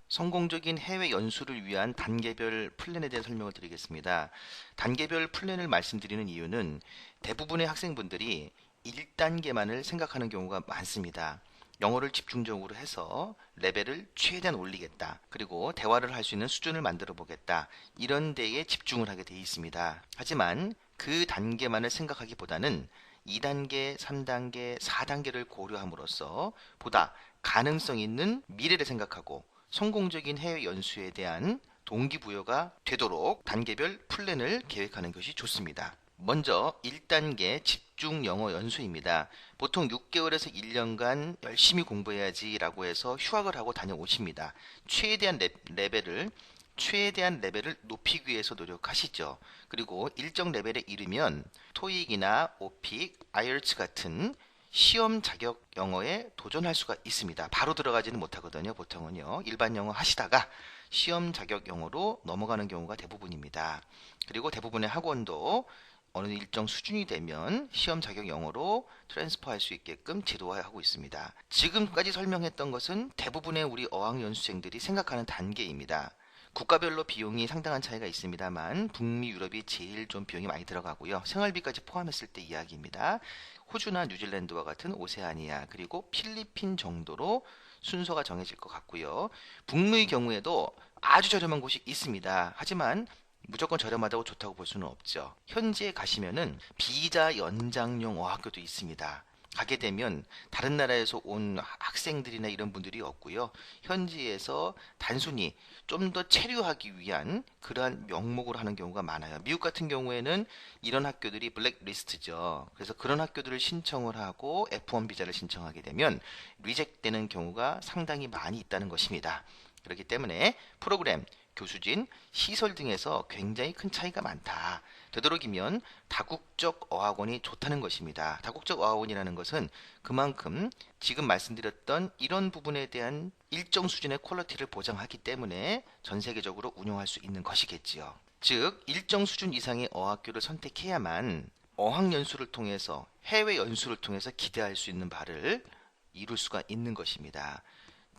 성공적인 해외 연수를 위한 단계별 플랜에 대한 설명을 드리겠습니다. 단계별 플랜을 말씀드리는 이유는 대부분의 학생분들이 1단계만을 생각하는 경우가 많습니다. 영어를 집중적으로 해서 레벨을 최대한 올리겠다. 그리고 대화를 할 수 있는 수준을 만들어 보겠다. 이런 데에 집중을 하게 되어 있습니다. 하지만 그 단계만을 생각하기보다는 2단계, 3단계, 4단계를 고려함으로써 보다 가능성 있는 미래를 생각하고 성공적인 해외 연수에 대한 동기부여가 되도록 단계별 플랜을 계획하는 것이 좋습니다. 먼저 1단계 집중 영어 연수입니다. 보통 6개월에서 1년간 열심히 공부해야지 라고 해서 휴학을 하고 다녀오십니다. 최대한 레벨을 높이기 위해서 노력하시죠. 그리고 일정 레벨에 이르면 토익이나 오픽, 아이엘츠 같은 시험 자격 영어에 도전할 수가 있습니다. 바로 들어가지는 못하거든요. 보통은요. 일반 영어 하시다가 시험 자격 영어로 넘어가는 경우가 대부분입니다. 그리고 대부분의 학원도 어느 일정 수준이 되면 시험 자격 영어로 트랜스퍼할 수 있게끔 제도화하고 있습니다. 지금까지 설명했던 것은 대부분의 우리 어학연수생들이 생각하는 단계입니다. 국가별로 비용이 상당한 차이가 있습니다만 북미 유럽이 제일 좀 비용이 많이 들어가고요. 생활비까지 포함했을 때 이야기입니다. 호주나 뉴질랜드와 같은 오세아니아 그리고 필리핀 정도로 순서가 정해질 것 같고요. 북미의 경우에도 아주 저렴한 곳이 있습니다. 하지만 무조건 저렴하다고 좋다고 볼 수는 없죠. 현지에 가시면은 비자 연장용 어학교도 있습니다. 가게 되면 다른 나라에서 온 학생들이나 이런 분들이 없고요. 현지에서 단순히 좀 더 체류하기 위한 그러한 명목으로 하는 경우가 많아요. 미국 같은 경우에는 이런 학교들이 블랙리스트죠. 그래서 그런 학교들을 신청을 하고 F1 비자를 신청하게 되면 리젝 되는 경우가 상당히 많이 있다는 것입니다. 그렇기 때문에 프로그램, 교수진, 시설 등에서 굉장히 큰 차이가 많다. 되도록이면 다국적 어학원이 좋다는 것입니다. 다국적 어학원이라는 것은 그만큼 지금 말씀드렸던 이런 부분에 대한 일정 수준의 퀄리티를 보장하기 때문에 전 세계적으로 운영할 수 있는 것이겠지요. 즉, 일정 수준 이상의 어학교를 선택해야만 어학연수를 통해서 해외 연수를 통해서 기대할 수 있는 바를 이룰 수가 있는 것입니다.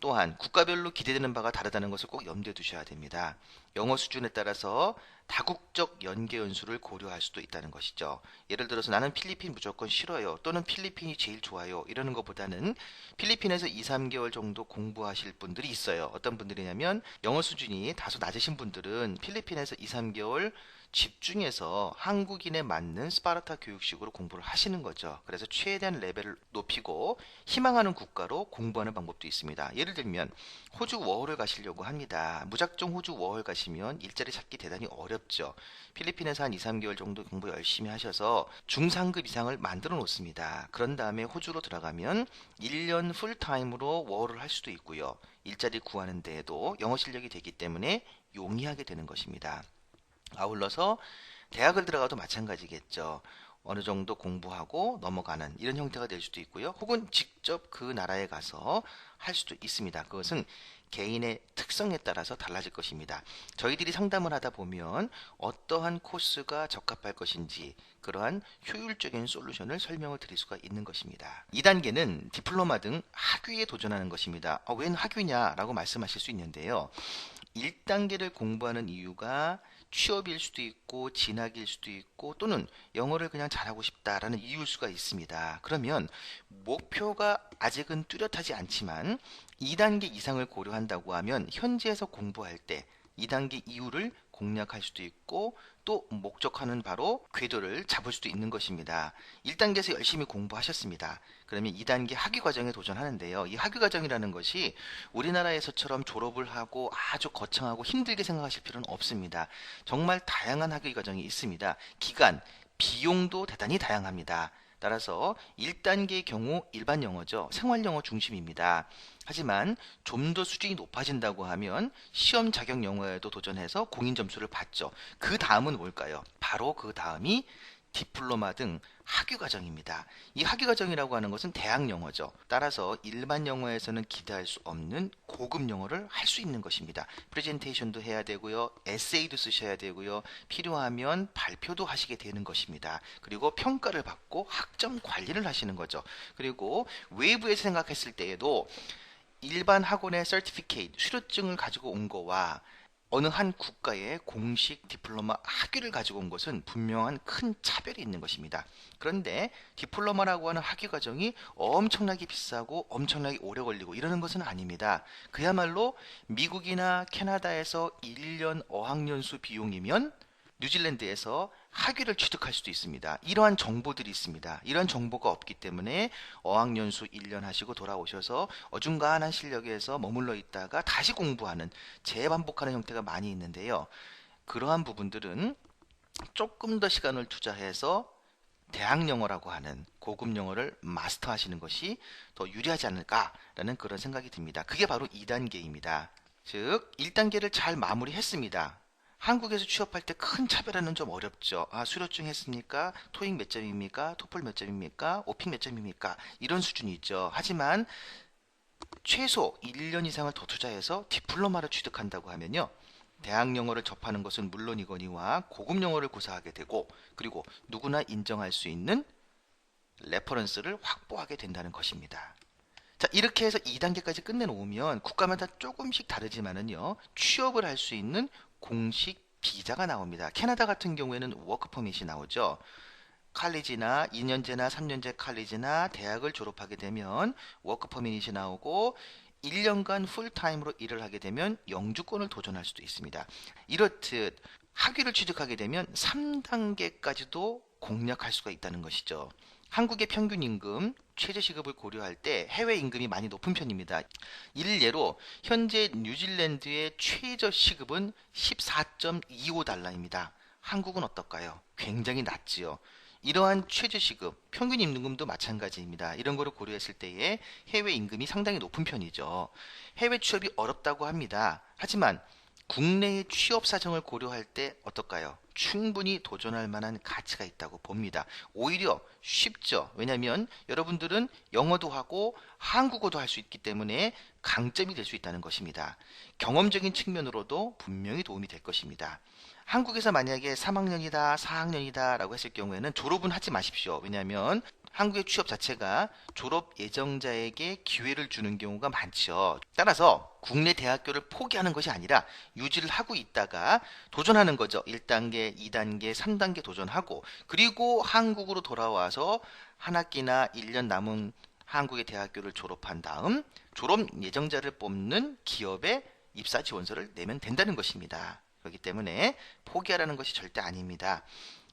또한 국가별로 기대되는 바가 다르다는 것을 꼭 염두에 두셔야 됩니다. 영어 수준에 따라서 다국적 연계 연수를 고려할 수도 있다는 것이죠. 예를 들어서 나는 필리핀 무조건 싫어요. 또는 필리핀이 제일 좋아요. 이러는 것보다는 필리핀에서 2, 3개월 정도 공부하실 분들이 있어요. 어떤 분들이냐면 영어 수준이 다소 낮으신 분들은 필리핀에서 2, 3개월 집중해서 한국인에 맞는 스파르타 교육식으로 공부를 하시는 거죠. 그래서 최대한 레벨을 높이고 희망하는 국가로 공부하는 방법도 있습니다. 예를 들면 호주 워홀을 가시려고 합니다. 무작정 호주 워홀 가시면 일자리 찾기 대단히 어렵죠. 필리핀에서 한 2, 3개월 정도 공부 열심히 하셔서 중상급 이상을 만들어 놓습니다. 그런 다음에 호주로 들어가면 1년 풀타임으로 워홀을 할 수도 있고요. 일자리 구하는 데에도 영어 실력이 되기 때문에 용이하게 되는 것입니다. 아울러서 대학을 들어가도 마찬가지겠죠. 어느 정도 공부하고 넘어가는 이런 형태가 될 수도 있고요. 혹은 직접 그 나라에 가서 할 수도 있습니다. 그것은 개인의 특성에 따라서 달라질 것입니다. 저희들이 상담을 하다 보면 어떠한 코스가 적합할 것인지 그러한 효율적인 솔루션을 설명을 드릴 수가 있는 것입니다. 2단계는 디플로마 등 학위에 도전하는 것입니다. 웬 학위냐라고 말씀하실 수 있는데요. 1단계를 공부하는 이유가 취업일 수도 있고 진학일 수도 있고 또는 영어를 그냥 잘하고 싶다라는 이유일 수가 있습니다. 그러면 목표가 아직은 뚜렷하지 않지만 2단계 이상을 고려한다고 하면 현지에서 공부할 때 2단계 이후를 공략할 수도 있고 또 목적하는 바로 궤도를 잡을 수도 있는 것입니다. 1단계에서 열심히 공부하셨습니다. 그러면 2단계 학위 과정에 도전하는데요. 이 학위 과정이라는 것이 우리나라에서처럼 졸업을 하고 아주 거창하고 힘들게 생각하실 필요는 없습니다. 정말 다양한 학위 과정이 있습니다. 기간, 비용도 대단히 다양합니다. 따라서 1단계의 경우 일반 영어죠. 생활 영어 중심입니다. 하지만 좀 더 수준이 높아진다고 하면 시험 자격 영어에도 도전해서 공인 점수를 받죠. 그 다음은 뭘까요? 바로 그 다음이 디플로마 등 학위 과정입니다. 이 학위 과정이라고 하는 것은 대학 영어죠. 따라서 일반 영어에서는 기대할 수 없는 고급 영어를 할 수 있는 것입니다. 프레젠테이션도 해야 되고요. 에세이도 쓰셔야 되고요. 필요하면 발표도 하시게 되는 것입니다. 그리고 평가를 받고 학점 관리를 하시는 거죠. 그리고 외부에서 생각했을 때에도 일반 학원의 certificate, 수료증을 가지고 온 거와 어느 한 국가의 공식 디플로마 학위를 가지고 온 것은 분명한 큰 차별이 있는 것입니다. 그런데 디플로마라고 하는 학위 과정이 엄청나게 비싸고 엄청나게 오래 걸리고 이러는 것은 아닙니다. 그야말로 미국이나 캐나다에서 1년 어학연수 비용이면 뉴질랜드에서 학위를 취득할 수도 있습니다. 이러한 정보들이 있습니다. 이러한 정보가 없기 때문에 어학연수 1년 하시고 돌아오셔서 어중간한 실력에서 머물러 있다가 다시 공부하는 재반복하는 형태가 많이 있는데요. 그러한 부분들은 조금 더 시간을 투자해서 대학 영어라고 하는 고급 영어를 마스터하시는 것이 더 유리하지 않을까라는 그런 생각이 듭니다. 그게 바로 2단계입니다. 즉 1단계를 잘 마무리했습니다. 한국에서 취업할 때 큰 차별화는 좀 어렵죠. 아, 수료증 했습니까? 토익 몇 점입니까? 토플 몇 점입니까? 오픽 몇 점입니까? 이런 수준이 있죠. 하지만 최소 1년 이상을 더 투자해서 디플로마를 취득한다고 하면요. 대학 영어를 접하는 것은 물론이거니와 고급 영어를 구사하게 되고 그리고 누구나 인정할 수 있는 레퍼런스를 확보하게 된다는 것입니다. 자, 이렇게 해서 2단계까지 끝내놓으면 국가마다 조금씩 다르지만은요, 취업을 할 수 있는 공식 비자가 나옵니다. 캐나다 같은 경우에는 워크 퍼밋이 나오죠. 칼리지나 2년제나 3년제 칼리지나 대학을 졸업하게 되면 워크 퍼밋이 나오고 1년간 풀타임으로 일을 하게 되면 영주권을 도전할 수도 있습니다. 이렇듯 학위를 취득하게 되면 3단계까지도 공략할 수가 있다는 것이죠. 한국의 평균 임금, 최저시급을 고려할 때 해외 임금이 많이 높은 편입니다. 이를 예로 현재 뉴질랜드의 최저시급은 14.25달러입니다. 한국은 어떨까요? 굉장히 낮지요. 이러한 최저시급, 평균 임금도 마찬가지입니다. 이런 거를 고려했을 때에 해외 임금이 상당히 높은 편이죠. 해외 취업이 어렵다고 합니다. 하지만 국내의 취업 사정을 고려할 때 어떨까요? 충분히 도전할 만한 가치가 있다고 봅니다. 오히려 쉽죠. 왜냐하면 여러분들은 영어도 하고 한국어도 할 수 있기 때문에 강점이 될 수 있다는 것입니다. 경험적인 측면으로도 분명히 도움이 될 것입니다. 한국에서 만약에 3학년이다, 4학년이다 라고 했을 경우에는 졸업은 하지 마십시오. 왜냐하면 한국의 취업 자체가 졸업 예정자에게 기회를 주는 경우가 많죠. 따라서 국내 대학교를 포기하는 것이 아니라 유지를 하고 있다가 도전하는 거죠. 1단계, 2단계, 3단계 도전하고 그리고 한국으로 돌아와서 한 학기나 1년 남은 한국의 대학교를 졸업한 다음 졸업 예정자를 뽑는 기업에 입사 지원서를 내면 된다는 것입니다. 그렇기 때문에 포기하라는 것이 절대 아닙니다.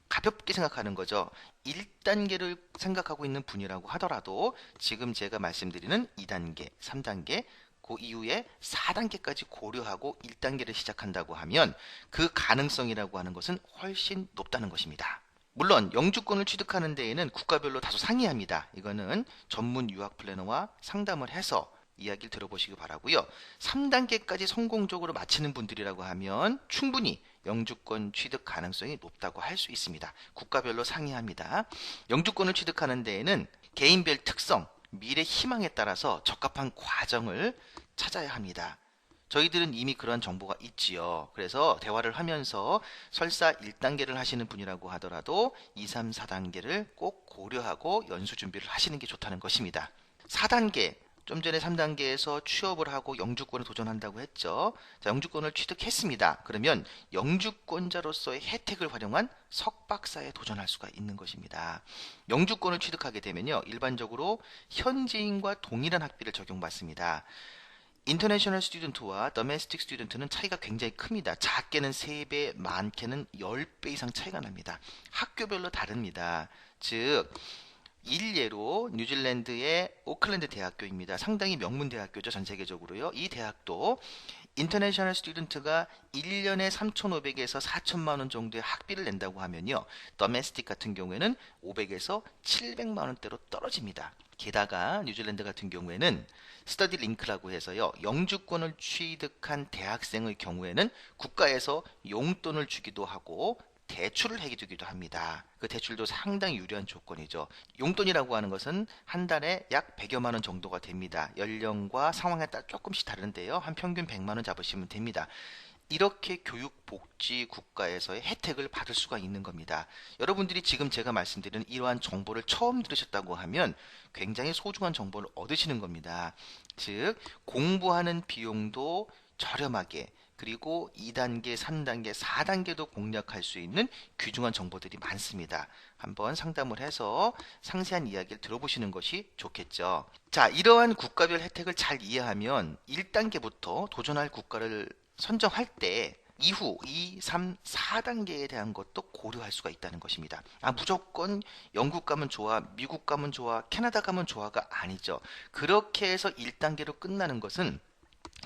가볍게 생각하는 거죠. 1단계를 생각하고 있는 분이라고 하더라도 지금 제가 말씀드리는 2단계, 3단계, 그 이후에 4단계까지 고려하고 1단계를 시작한다고 하면 그 가능성이라고 하는 것은 훨씬 높다는 것입니다. 물론 영주권을 취득하는 데에는 국가별로 다소 상이합니다. 이거는 전문 유학 플래너와 상담을 해서 이야기를 들어보시기 바라고요. 3단계까지 성공적으로 마치는 분들이라고 하면 충분히 영주권 취득 가능성이 높다고 할 수 있습니다. 국가별로 상이합니다. 영주권을 취득하는 데에는 개인별 특성, 미래 희망에 따라서 적합한 과정을 찾아야 합니다. 저희들은 이미 그런 정보가 있지요. 그래서 대화를 하면서 설사 1단계를 하시는 분이라고 하더라도 2, 3, 4단계를 꼭 고려하고 연수 준비를 하시는 게 좋다는 것입니다. 4단계, 좀 전에 3단계에서 취업을 하고 영주권을 도전한다고 했죠. 자, 영주권을 취득했습니다. 그러면 영주권자로서의 혜택을 활용한 석박사에 도전할 수가 있는 것입니다. 영주권을 취득하게 되면요. 일반적으로 현지인과 동일한 학비를 적용받습니다. 인터내셔널 스튜던트와 더메스틱 스튜던트는 차이가 굉장히 큽니다. 작게는 3배, 많게는 10배 이상 차이가 납니다. 학교별로 다릅니다. 즉 일례로 뉴질랜드의 오클랜드 대학교입니다. 상당히 명문 대학교죠. 전 세계적으로요. 이 대학도 인터내셔널 스튜던트가 1년에 3,500에서 4천만 원 정도의 학비를 낸다고 하면요. 더메스틱 같은 경우에는 500에서 700만 원대로 떨어집니다. 게다가 뉴질랜드 같은 경우에는 스터디 링크라고 해서요. 영주권을 취득한 대학생의 경우에는 국가에서 용돈을 주기도 하고 대출을 해주기도 합니다. 그 대출도 상당히 유리한 조건이죠. 용돈이라고 하는 것은 한 달에 약 100여만 원 정도가 됩니다. 연령과 상황에 따라 조금씩 다른데요. 한 평균 100만 원 잡으시면 됩니다. 이렇게 교육복지국가에서의 혜택을 받을 수가 있는 겁니다. 여러분들이 지금 제가 말씀드리는 이러한 정보를 처음 들으셨다고 하면 굉장히 소중한 정보를 얻으시는 겁니다. 즉, 공부하는 비용도 저렴하게, 그리고 2단계, 3단계, 4단계도 공략할 수 있는 귀중한 정보들이 많습니다. 한번 상담을 해서 상세한 이야기를 들어보시는 것이 좋겠죠. 자, 이러한 국가별 혜택을 잘 이해하면 1단계부터 도전할 국가를 선정할 때 이후 2, 3, 4단계에 대한 것도 고려할 수가 있다는 것입니다. 무조건 영국 가면 좋아, 미국 가면 좋아, 캐나다 가면 좋아가 아니죠. 그렇게 해서 1단계로 끝나는 것은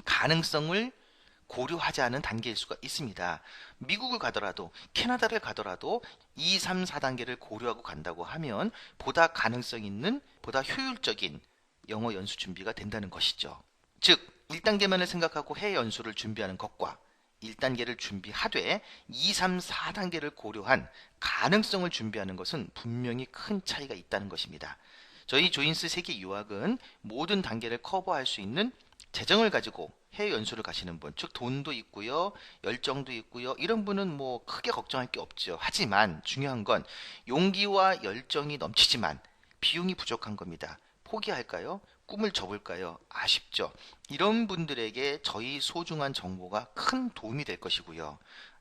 가능성을 고려하지 않은 단계일 수가 있습니다. 미국을 가더라도 캐나다를 가더라도 2, 3, 4단계를 고려하고 간다고 하면 보다 가능성 있는, 보다 효율적인 영어 연수 준비가 된다는 것이죠. 즉, 1단계만을 생각하고 해외 연수를 준비하는 것과 1단계를 준비하되 2, 3, 4단계를 고려한 가능성을 준비하는 것은 분명히 큰 차이가 있다는 것입니다. 저희 조인스 세계 유학은 모든 단계를 커버할 수 있는 재정을 가지고 해외 연수를 가시는 분, 즉 돈도 있고요, 열정도 있고요, 이런 분은 뭐 크게 걱정할 게 없죠. 하지만 중요한 건 용기와 열정이 넘치지만 비용이 부족한 겁니다. 포기할까요? 꿈을 접을까요? 아쉽죠. 이런 분들에게 저희 소중한 정보가 큰 도움이 될 것이고요.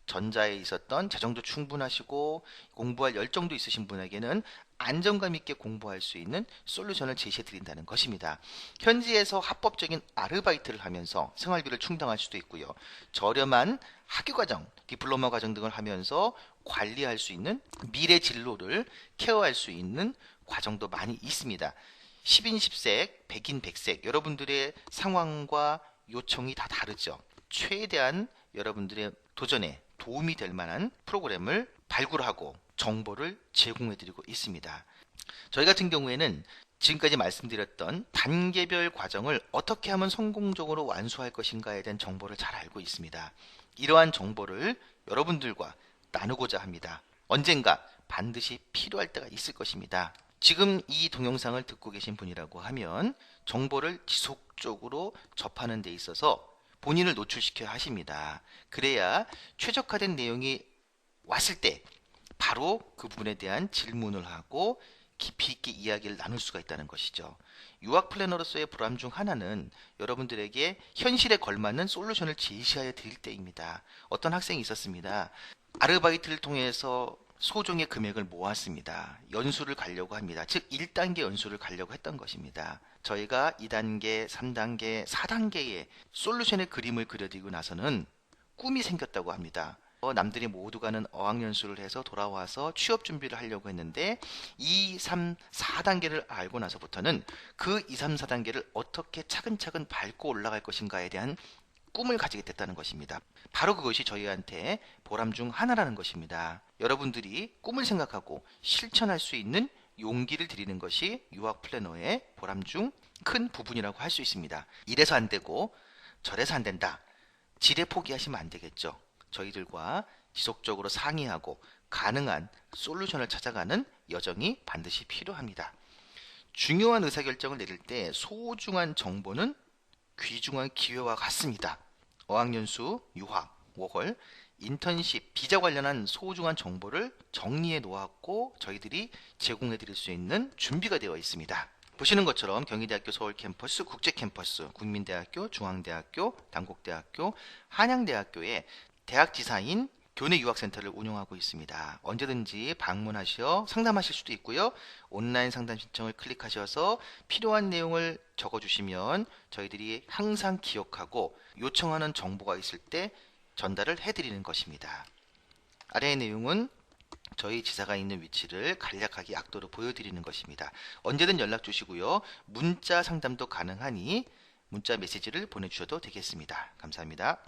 전자에 있었던 재정도 충분하시고 공부할 열정도 있으신 분에게는 안정감 있게 공부할 수 있는 솔루션을 제시해 드린다는 것입니다. 현지에서 합법적인 아르바이트를 하면서 생활비를 충당할 수도 있고요. 저렴한 학위과정, 디플로마 과정 등을 하면서 관리할 수 있는 미래 진로를 케어할 수 있는 과정도 많이 있습니다. 10인 10색, 100인 100색, 여러분들의 상황과 요청이 다 다르죠. 최대한 여러분들의 도전에 도움이 될 만한 프로그램을 발굴하고 정보를 제공해 드리고 있습니다. 저희 같은 경우에는 지금까지 말씀드렸던 단계별 과정을 어떻게 하면 성공적으로 완수할 것인가에 대한 정보를 잘 알고 있습니다. 이러한 정보를 여러분들과 나누고자 합니다. 언젠가 반드시 필요할 때가 있을 것입니다. 지금 이 동영상을 듣고 계신 분이라고 하면 정보를 지속적으로 접하는 데 있어서 본인을 노출시켜야 하십니다. 그래야 최적화된 내용이 왔을 때 바로 그 부분에 대한 질문을 하고 깊이 있게 이야기를 나눌 수가 있다는 것이죠. 유학 플래너로서의 보람 중 하나는 여러분들에게 현실에 걸맞는 솔루션을 제시하여 드릴 때입니다. 어떤 학생이 있었습니다. 아르바이트를 통해서 소정의 금액을 모았습니다. 연수를 가려고 합니다. 즉 1단계 연수를 가려고 했던 것입니다. 저희가 2단계, 3단계, 4단계의 솔루션의 그림을 그려드리고 나서는 꿈이 생겼다고 합니다. 남들이 모두 가는 어학연수를 해서 돌아와서 취업 준비를 하려고 했는데 2, 3, 4단계를 알고 나서부터는 그 2, 3, 4단계를 어떻게 차근차근 밟고 올라갈 것인가에 대한 꿈을 가지게 됐다는 것입니다. 바로 그것이 저희한테 보람 중 하나라는 것입니다. 여러분들이 꿈을 생각하고 실천할 수 있는 용기를 드리는 것이 유학 플래너의 보람 중 큰 부분이라고 할 수 있습니다. 이래서 안 되고 저래서 안 된다. 지레 포기하시면 안 되겠죠. 저희들과 지속적으로 상의하고 가능한 솔루션을 찾아가는 여정이 반드시 필요합니다. 중요한 의사결정을 내릴 때 소중한 정보는 귀중한 기회와 같습니다. 어학연수, 유학, 워홀, 인턴십, 비자 관련한 소중한 정보를 정리해 놓았고 저희들이 제공해 드릴 수 있는 준비가 되어 있습니다. 보시는 것처럼 경희대학교 서울 캠퍼스, 국제 캠퍼스, 국민대학교, 중앙대학교, 단국대학교, 한양대학교에 대학지사인 교내 유학센터를 운영하고 있습니다. 언제든지 방문하셔 상담하실 수도 있고요. 온라인 상담 신청을 클릭하셔서 필요한 내용을 적어주시면 저희들이 항상 기억하고 요청하는 정보가 있을 때 전달을 해드리는 것입니다. 아래의 내용은 저희 지사가 있는 위치를 간략하게 약도로 보여드리는 것입니다. 언제든 연락 주시고요. 문자 상담도 가능하니 문자 메시지를 보내주셔도 되겠습니다. 감사합니다.